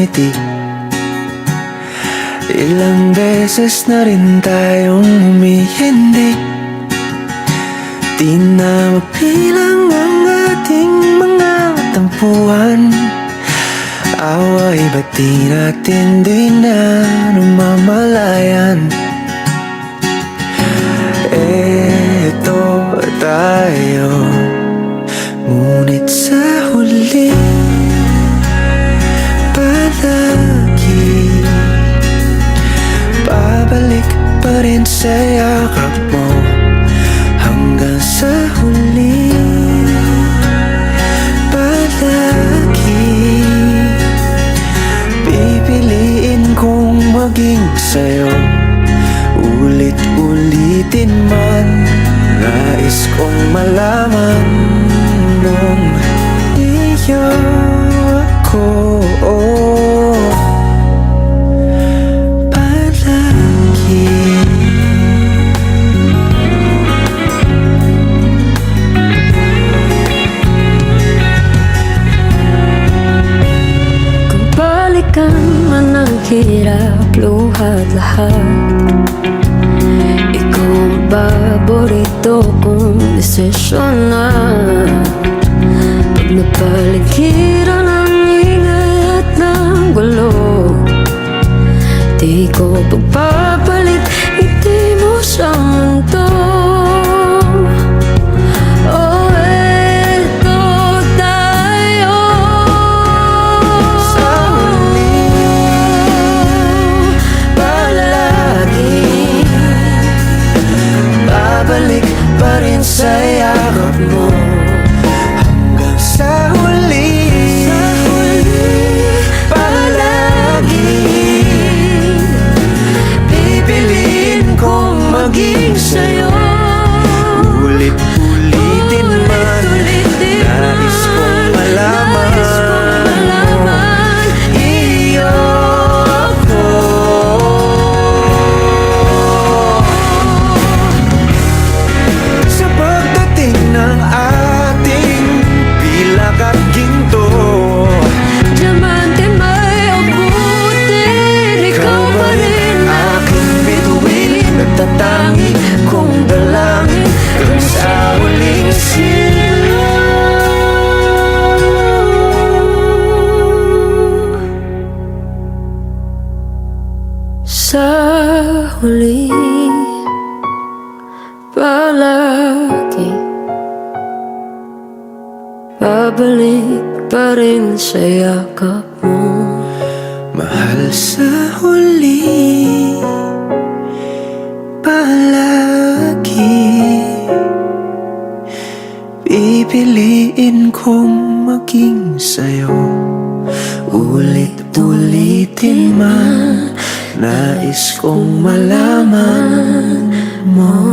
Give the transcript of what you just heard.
ngiti. Ilang beses na rin tayong humihindi. Di na mapilang ang ating mga tampuhan. Away ba't di natin di na namamalayan? Eto tayo, ngunit sa huli palagi babalik pa rin sa yakap mo. Hanggang sa huli palagi pipiliin kong maging sa'yo. Ulit-ulitin man, nais kong malaman nung iyo ako. Man ang hirap, luhat lahat. Ikaw ang paborito kong desisyon na. Pag napaligiran ang ingay at ng gulo, di ko pagpapalit ngiti mo sa mundo. Balik pa rin sa yakap mo. Hanggang sa huli palagi pipiliin kong maging sa'yo. Ulit-ulitin man, nais kong malaman iyo ako. Sa pagdating ng ating pilak at ginto, diamante may abutin, ikaw pa rin aking bituin. Nagtatangi kong dalangin hanggang sa huling silaw. Sa huli palagi babalik pa rin sa yakap mo. Mahal, sa huli palagi pipiliin kong maging sa'yo. Ulit-ulitin man, nais kong malaman mo